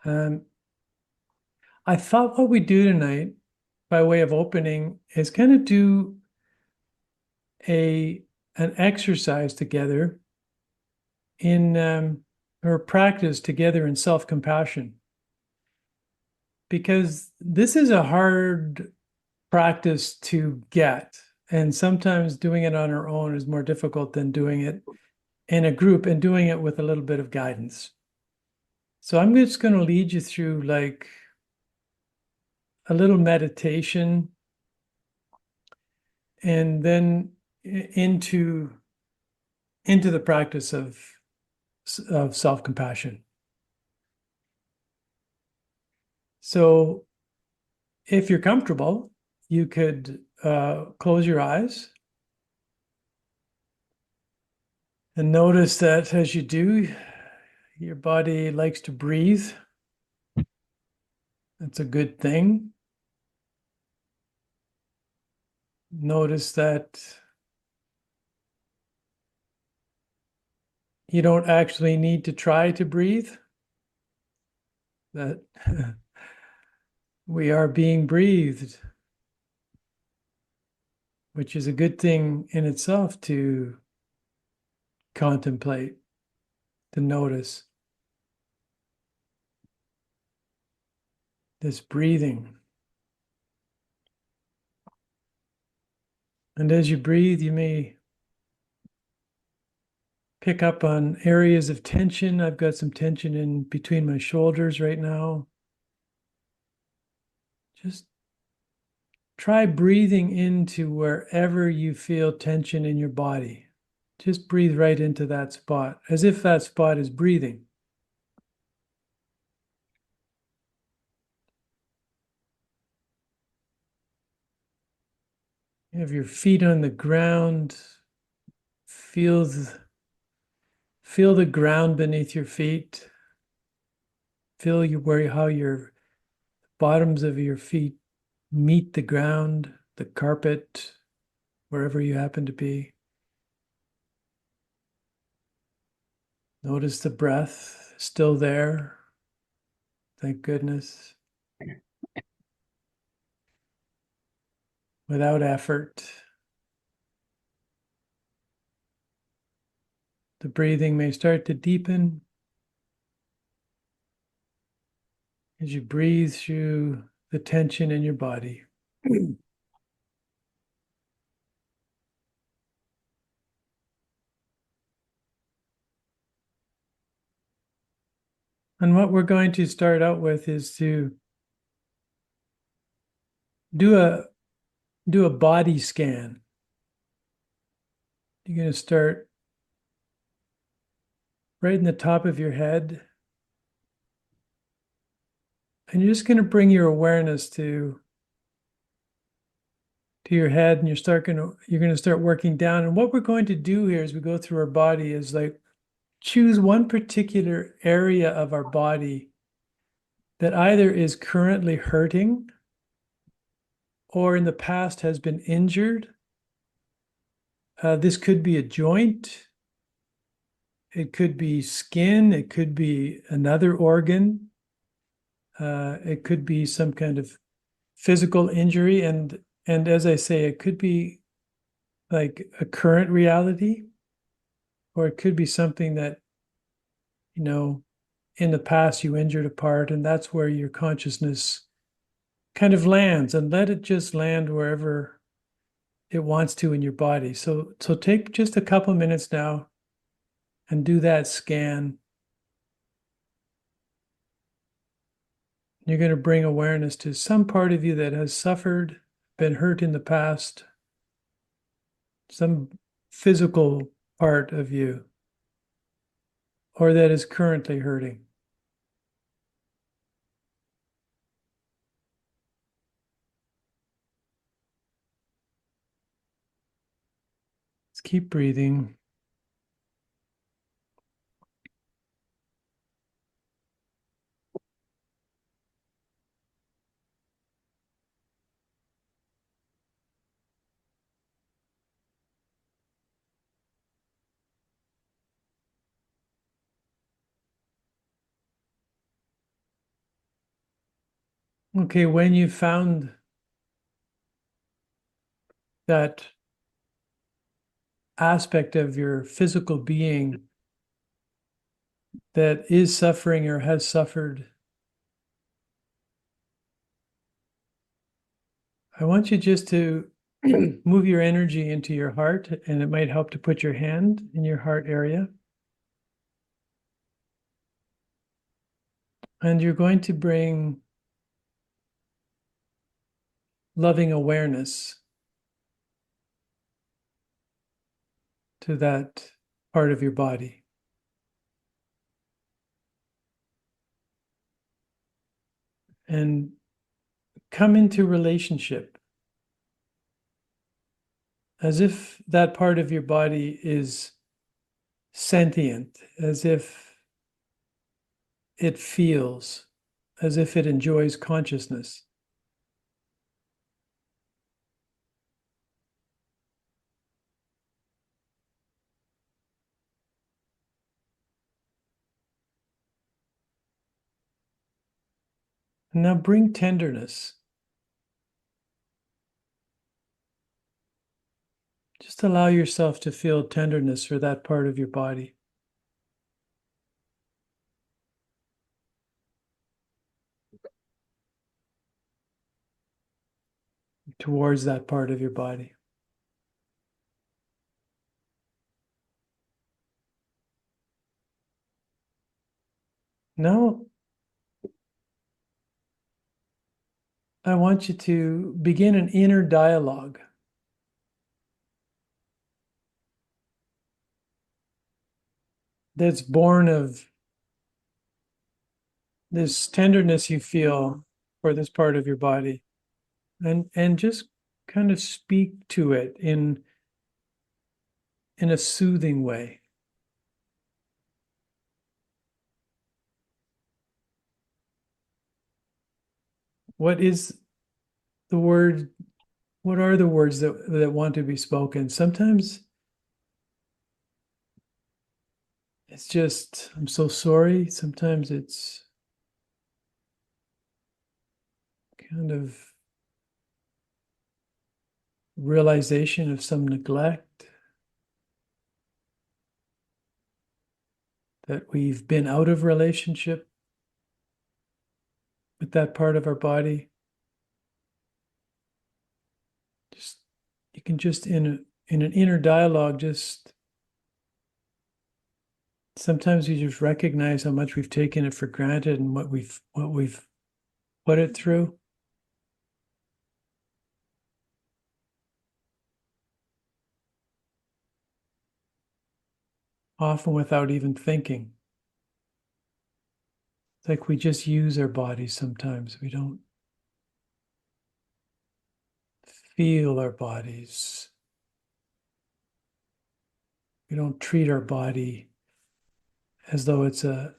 Um, I thought what we do tonight, by way of opening, is kind of do a an exercise together in or practice together in self-compassion, because this is a hard practice to get, and sometimes doing it on our own is more difficult than doing it in a group and doing it with a little bit of guidance. So I'm just going to lead you through like a little meditation and then into the practice of self-compassion. So if you're comfortable, you could close your eyes and notice that as you do, your body likes to breathe. That's a good thing. Notice that you don't actually need to try to breathe, that we are being breathed, which is a good thing in itself to contemplate, to notice this breathing. And as you breathe, you may pick up on areas of tension. I've got some tension in between my shoulders right now. Just try breathing into wherever you feel tension in your body. Just breathe right into that spot, as if that spot is breathing. You have your feet on the ground. Feel the ground beneath your feet. Feel how your bottoms of your feet meet the ground, the carpet, wherever you happen to be. Notice the breath still there. Thank goodness. Without effort. The breathing may start to deepen as you breathe through the tension in your body. And what we're going to start out with is to do a body scan. You're going to start right in the top of your head. And you're just going to bring your awareness to your head, and you're going to start working down. And what we're going to do here as we go through our body is like choose one particular area of our body that either is currently hurting or in the past has been injured. This could be a joint. It could be skin. It could be another organ. It could be some kind of physical injury. And as I say, it could be like a current reality, or it could be something that, in the past you injured a part, and that's where your consciousness kind of lands, and let it just land wherever it wants to in your body. So take just a couple minutes now and do that scan. You're going to bring awareness to some part of you that has suffered, been hurt in the past, some physical part of you, or that is currently hurting. Let's keep breathing. Okay, when you found that aspect of your physical being that is suffering or has suffered, I want you just to move your energy into your heart, and it might help to put your hand in your heart area. And you're going to bring loving awareness to that part of your body. And come into relationship as if that part of your body is sentient, as if it feels, as if it enjoys consciousness. And now bring tenderness. Just allow yourself to feel tenderness for that part of your body, towards that part of your body. Now, I want you to begin an inner dialogue that's born of this tenderness you feel for this part of your body, and just kind of speak to it in a soothing way. What is the word? What are the words that want to be spoken? Sometimes it's just, I'm so sorry. Sometimes it's kind of realization of some neglect, that we've been out of relationship with that part of our body. Just you can just in an inner dialogue, just sometimes you just recognize how much we've taken it for granted and what we've put it through. Often without even thinking. It's like we just use our bodies sometimes. We don't feel our bodies. We don't treat our body as though it's a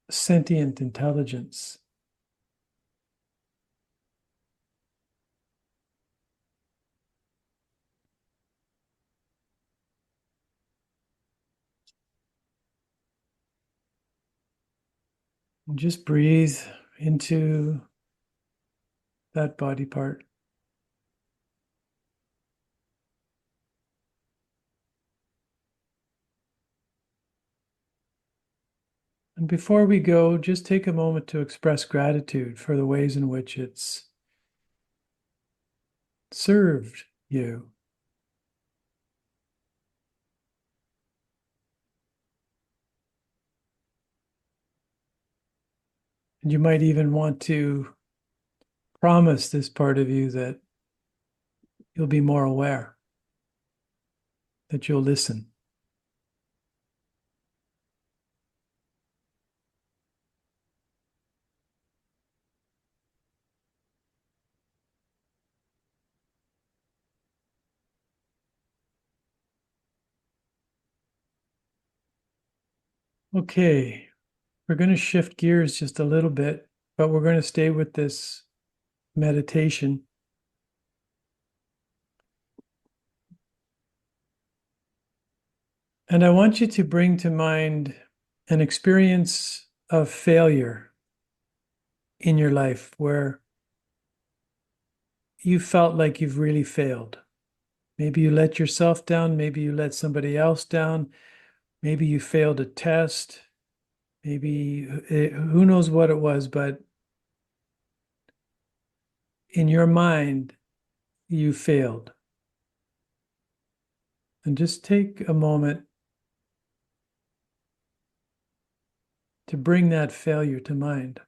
sentient intelligence. And just breathe into that body part. And before we go, just take a moment to express gratitude for the ways in which it's served you. And you might even want to promise this part of you that you'll be more aware, that you'll listen. Okay, we're going to shift gears just a little bit, but we're going to stay with this meditation. And I want you to bring to mind an experience of failure in your life where you felt like you've really failed. Maybe you let yourself down, maybe you let somebody else down, maybe you failed a test, maybe who knows what it was, but in your mind, you failed. And just take a moment to bring that failure to mind.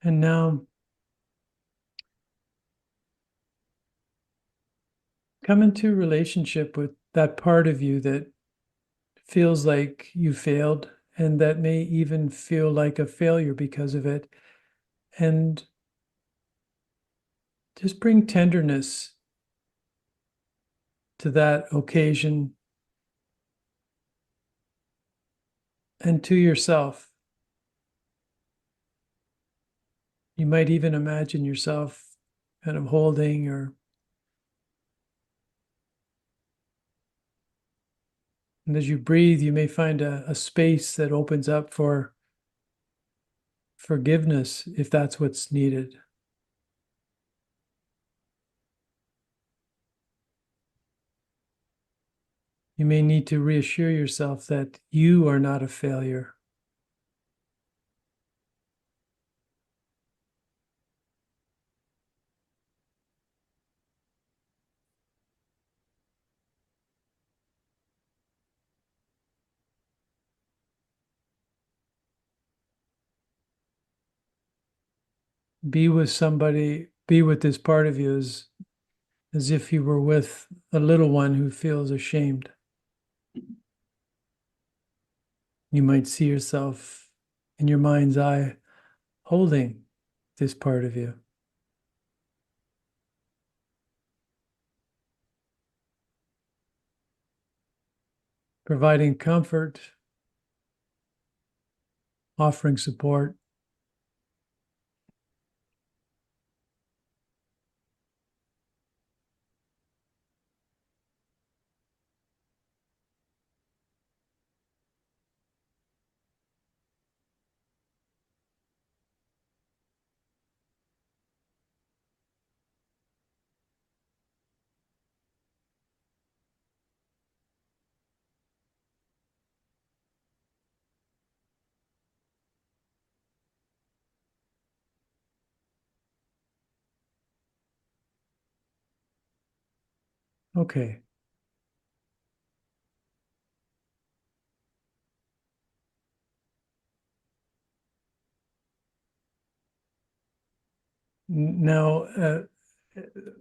And now come into relationship with that part of you that feels like you failed and that may even feel like a failure because of it. And just bring tenderness to that occasion and to yourself. You might even imagine yourself kind of holding or, and as you breathe, you may find a space that opens up for forgiveness if that's what's needed. You may need to reassure yourself that you are not a failure. Be with somebody, be with this part of you as if you were with a little one who feels ashamed. You might see yourself in your mind's eye holding this part of you, providing comfort, offering support. Okay. Now,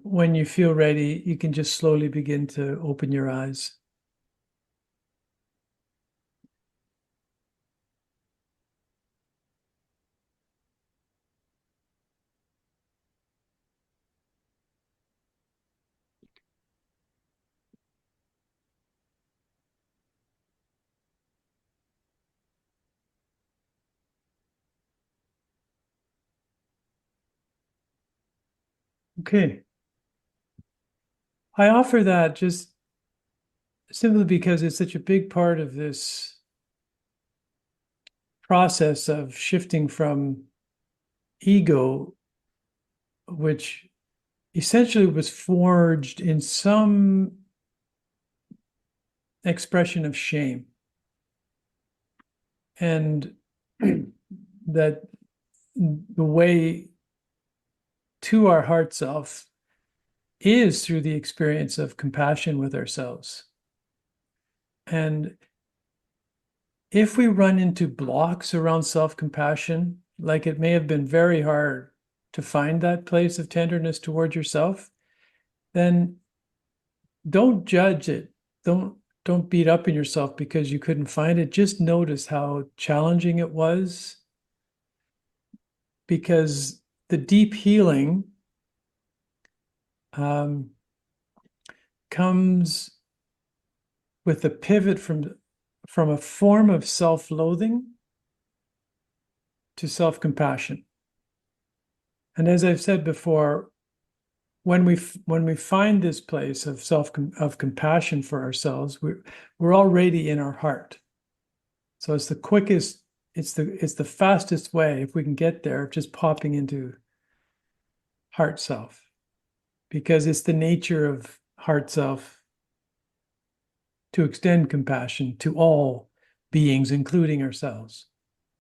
when you feel ready, you can just slowly begin to open your eyes. Okay. I offer that just simply because it's such a big part of this process of shifting from ego, which essentially was forged in some expression of shame. And that the way to our heart self is through the experience of compassion with ourselves. And if we run into blocks around self-compassion, like it may have been very hard to find that place of tenderness toward yourself, then don't judge it. Don't beat up on yourself because you couldn't find it. Just notice how challenging it was, because the deep healing comes with a pivot from a form of self-loathing to self-compassion. And as I've said before, when we find this place of compassion for ourselves, we're already in our heart. So it's the quickest, it's the fastest way, if we can get there, just popping into heart self, because it's the nature of heart self to extend compassion to all beings, including ourselves.